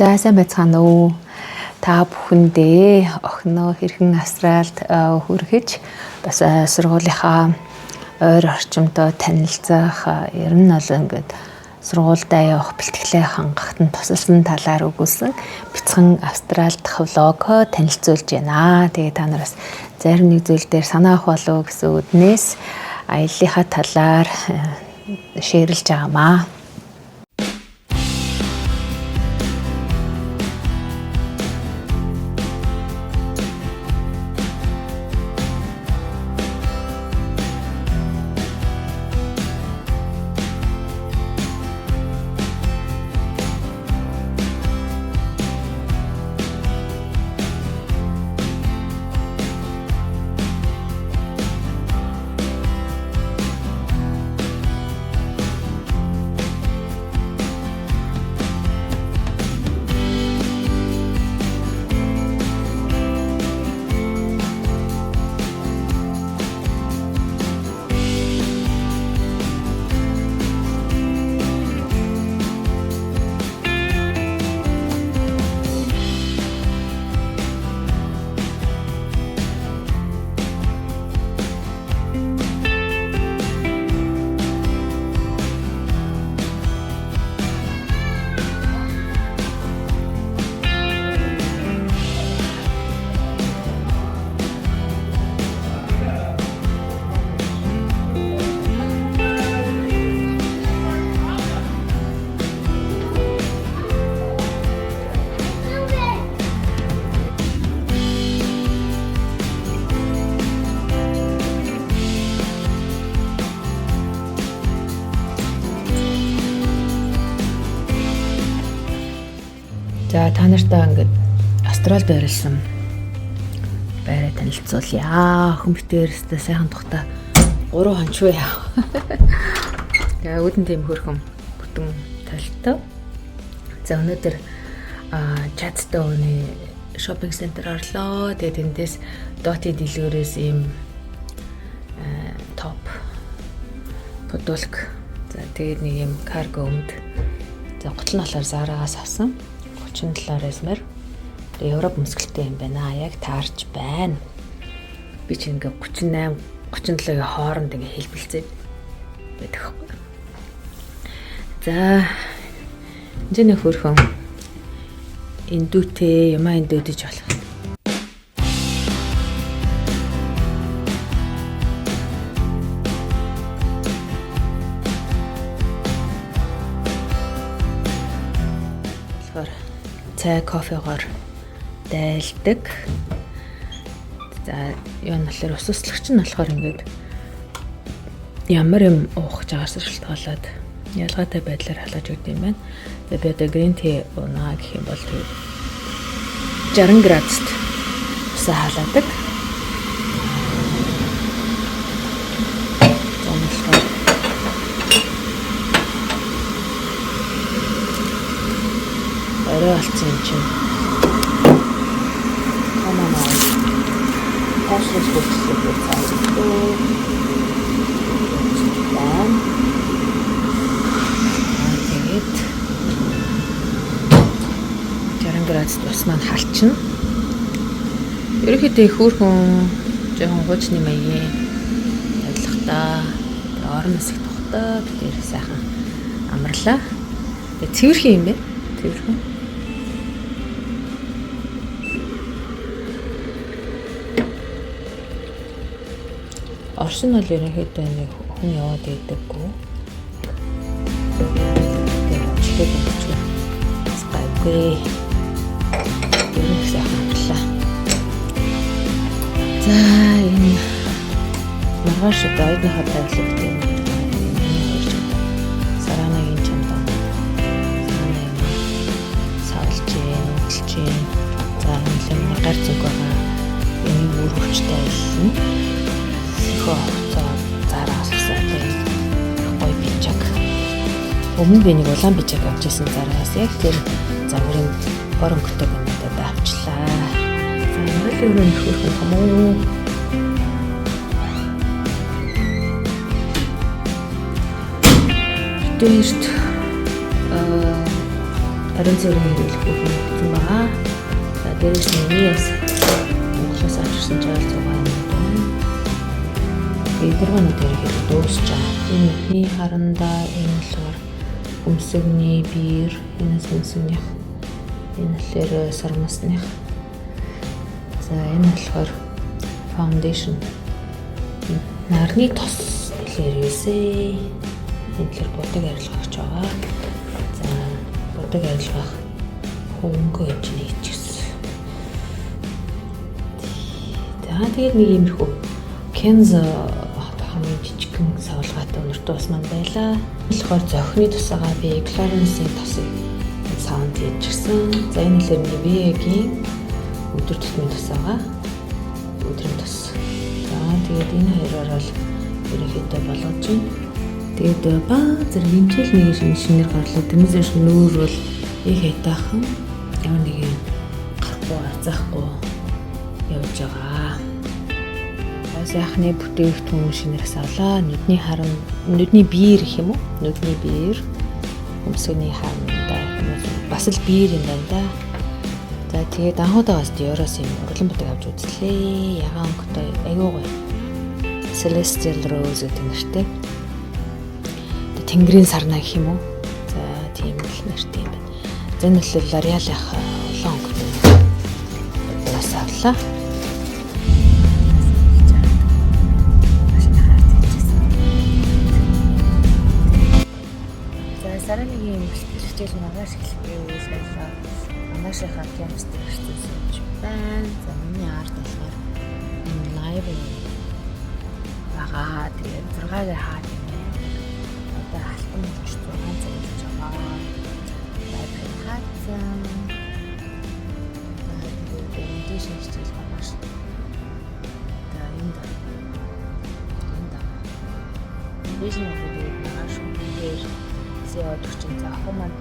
За сайн байцгаана уу. Та бүхэндээ охиноо хэрхэн Австралид хүрэхэж бас сургуулийнхаа ойр орчимдоо танилцах ер нь бол ингээд сургуультай явах бэлтгэлээ хангахад нь тусалсан талаар өгүүлсэн бяцхан Австралид дах влог танилцуулж байна. Тэгээ та нараас зарим нэг зүйл дээр санаа авах болов гэсэн үднээс аяллахаа талаар шеэрлж байгаамаа. За та нартай ингээд Австралид байрлсан байраа танилцуулъя. Хүмүүстээрээ сайхан тухта 3 хончгүй яа. Тэгээ үүдэн тийм хөрхөн бүтэн талтай. За өнөөдөр Чадстауны шопинг центр орлоо. Тэгээ тэндээс Доти дэлгүүрээс ийм топ подолк. За тэгээд нэг юм карго өмд. За гутал нь болохоор Зарагаас авсан. 37 размер. Европ мөсгөлтэй юм байна. Яг таарч байна. Би ч ингээ 38 37-гийн хооронд ингээ хэлбэлцээд байдаг. За энэ хөрхөн индүүтэй ямаа индүүдэж болох. Цай, кофегоор дайлдаг. За юу нь болохоор ус услагч нь болохоор ингээд ямар юм уух жагаас шалтгаалаад ялгаатай байдлаар халааж өгд юм байна. Тэгээ би одоо грин ти унаа гэх юм бол 60 градуст усаа халаадаг. Орой болсон юм чинь. Камана. Хослос бүхсээ цаасан. Тэгээд 60 градуст ус маань халчна. Ерөнхийдөө хөөрхөн жоохон хуучны маягийн тавилахтаа орон нисэх тухтай тэр сайхан амарлаа. Тэгээд цэвэрхэн юм бэ? Цэвэрхэн. Оршин бол ерөнхийдөө нэг хүн яваад байдаггүй. Тэгээд чигээр скайгүй. Энэ сайхан амарлаа. За энэ маргааш дайны хатаглах юм. Саранагийн чамдаа. За нэлээд гар зүг байгаа. Энэ үр хүчтэй аялна. Хөөцөө Зараас авсан гоё бичиг. Өмнө би нэг улаан бичиг авч ирсэн Зараас яг тэр загварын оронхтой бэнтэд авчлаа. За энэ л өрөө нөхөх юм уу? Дээрт 20 цэргийн хэрэглэх бүх юм гэсэн байгаа. За дээрээс нь ES Монголоос авчирсан жаал зугаа юм байна. Эдгэргэнүүд ирэхэд дуусч байгаа. Энэ нүдний харандаа энэ болохоор өмсөгний биер, энэ сүнсних, энэ болохоор сармасных. За энэ болохоор foundation. Нарны тос илэрээсээ энэ төр бодог арилгагч байгаа. За бодог арилгах хөнгө хэмжээний хийчихсэн. За тэгээд нэг иймэрхүү Kenzo хамгийн жижигхэн савлгаатай өнөртөө ус маань байлаа. Тэгэхээр зохины тусаагаа би Clarence-ийн тосыг саунд хийчихсэн. За энэ хэлээр Nivea-гийн өдөр тутмын тусаагаа өдрийн тос. За тэгээд энэ хоёроор л ерөнхийдөө болгож байна. Тэгээд зэрэг хэмжээл нэг шинээр гарлаа. Тэрнээс нүүр бол их хайтаахан ямар нэг юм гарахгүй арзаахгүй явж байгаа. Сайхны бүтээгдэхүүн шинээрээс авлаа. Нүдний биер гэх юм уу? Нүдний биер. Өмсгөний харандаа бас л биер юм байна да. За тэгээд анхудаагаас Dior-оос юм урлан бодог авч үзлээ. Ягаан өнгөтэй аюу гоё. Celestial Rose гэдэг нэртэй. Тэнгэрийн сарна гэх юм уу? За тийм л нэртэй юм байна. За энэ бол L'Oréal-ийнх олон өнгөтэй. Бас авлаа. Сараныгийн бэлтгэл магаш хэлбэрээ үйлдэлээ. Манашийнхаа кемстер хэрэгцээсэн юм байна. За миний арт болохоор энэ лайв байгаа. Тэгээд 6-гийн хаад юм. Одоо алтан болж 6 цаг болж байгаа. Лайв хаацсан. Тэгээд дэшин хийж байгаа ш. За энэ дэшин гэдэг магаш үгээр сээд өгчин за ах маань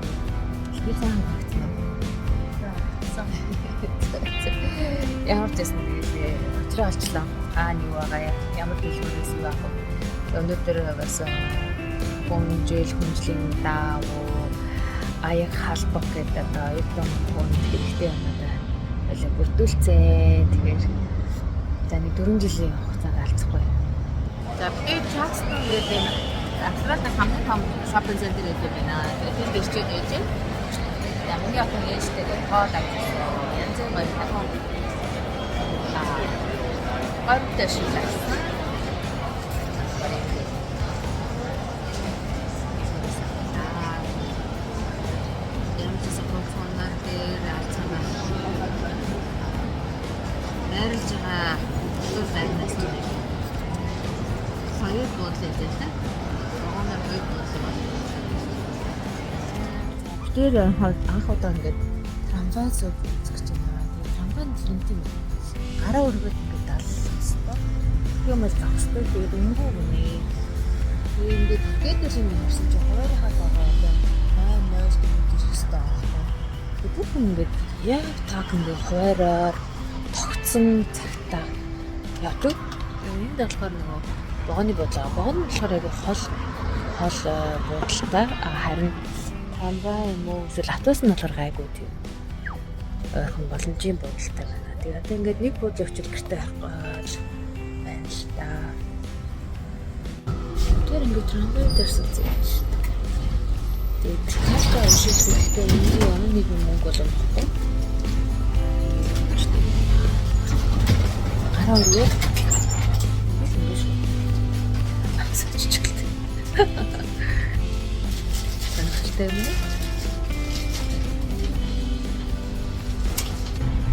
би цаан багцсан. Ямар ч гэсэн тэгээд очроо олчлаа. Юу байгаа ямар дэлгүүрээс юу авах вэ? Өнөөдөр бас хүнжил хүнжлийн даавуу аяг халбаг гэдэг одоо оюутан хүн хэрэгтэй юм да. Болоо бүрдүүлцээ. Тэгэхээр за нэг 4 жилийн хугацаанд алцахгүй. За би чатсан гэдэг Австралид хамгийн том шопинг центр гэдэг байна. Тэр гэрчээд байж байна. Хамгийн олон ээжтэй хоол авчихсан. Янз бүрийн хахан гомдтой шилжсэн. Ямц сапоннаар дээр алцсан. Найрлж байгаа зүйл байнаас чинь хоёр бодлоо дээ. Тэр анх удаа ингээд трамвай зүг үзэж байгаа. Трамвай тэрнтийн гараа өргөд ингээд даллсан. Тийм л зогсдог. Тэгээд өнгөө гинэ. Тэгээд ингээд гэдэр юм ярьсан чинь хоёрынхаа байгаа. Мойс гэдэг хэвээр байгаа. Тэгээд хүн ингээд яг таг ингээд хоёроор тогтсон цагтаа явдаг. Энд болохоор нөгөө богоны бодлоо. Богоно болохоор яг хол буудалтай харин трамвай юм уу эсвэл автобус нь болохоор гайгүй тийм ойрхон боломжийн буудалтай байна. Тэгээд одоо ингээд нэг буудлын очил гэртээ авахгүй байна л та. Тэр ингээд трамвай дээрс үзэж байна шүү дээ. Тэгээд каста ушилттэй энэ ямар нэг мөнгө боломжтой. Гараа өргөө.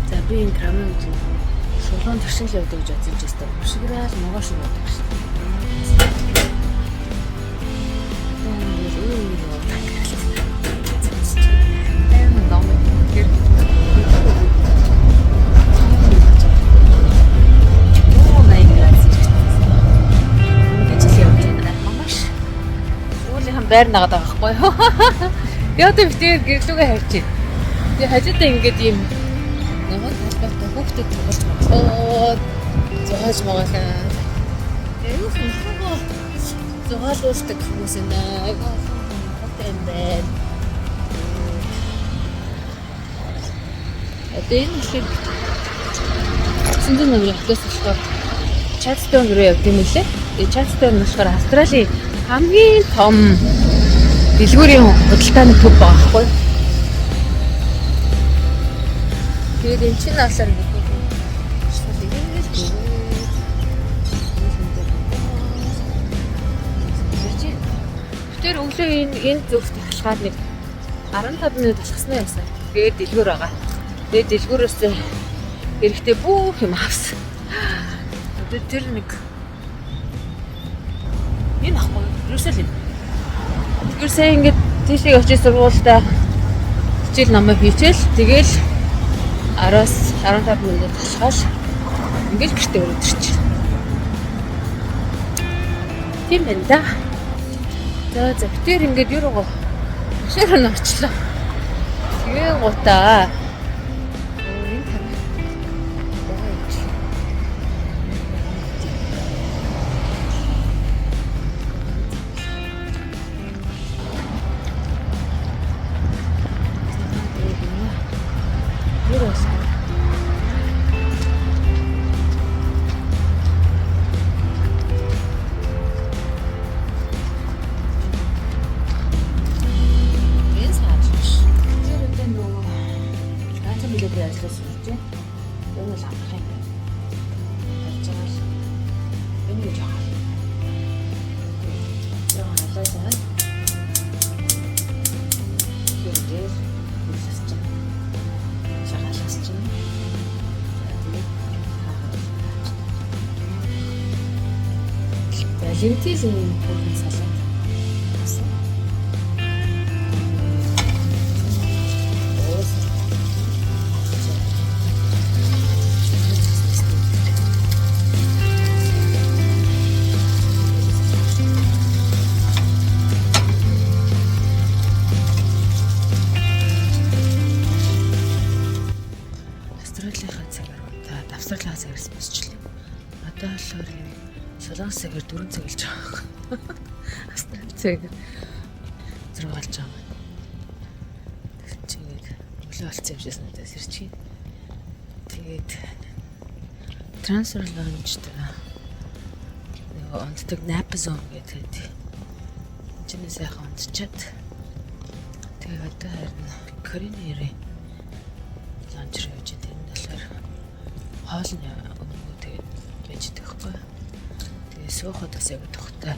За би энэ трамвай үзэн шулуун тэгшин л явдаг гэж бодож байсан. Өшгөрэл могош явдаг шүү. Байр нагаад байгаа байхгүй юу? Би одоо битээр гэрлүүгээ харж байна. Тэгээ хажуудаа ингээд юм нөгөө талбартай хүүхдэд тоглож байгаа. Зоож магаалаа. Юу хөө зоолуулдаг хүмүүс нэ. Айгуу хот юм байна. Одоо энэ ихэд Синдэн номерын хотоос болохоор Чадстон руу явд юм лээ. Тэгээ Чадстон нь болохоор Австралийн хамгийн том дэлгүүрийн худалдааны төв байгаа байхгүй юу? Тэгээд энэ чинь болохоор нэг тэр өглөө энэ зөвхт халахаар нэг 15 минут алхасна байсан. Тэгээд дэлгүүр байгаа. Тэгээд дэлгүүрөөс эрэхтэй бүх юм авсан. Одоо тэр нэг энэ ахгүй юусэл юм. Тэгэхээр сая ингээд тийшээ очиж сургуультай хичээл намаа хийчихэл тэгэл 10-аас 15 минут алхаад ингээд гэртээ өрөөд ирчих. Тийм байна да. За битэр ингээд юу ширэн очлоо. Тэгээ гутаа. Лимитийн хөрөнгө салаад авсан. Австралийн цагаас босчлаа. Одоо болохоор Солонгос цагаар 4 цаг илж байгаа. Австрали цагаар 6 болж байгаа. Тэгээд өглөө болцсон юм шээс надаас ирчихин. Тэгээд трансфер ланчд нэг онцлог напазон гэдэг. Чиний сайхан онцчаад. Тэгээд одоо харин коринери ланч руу явж байгаа. Энэ болохоор хоолны өнгөө тэгээд байж байгаа байхгүй. Суухад бас яг тухтай.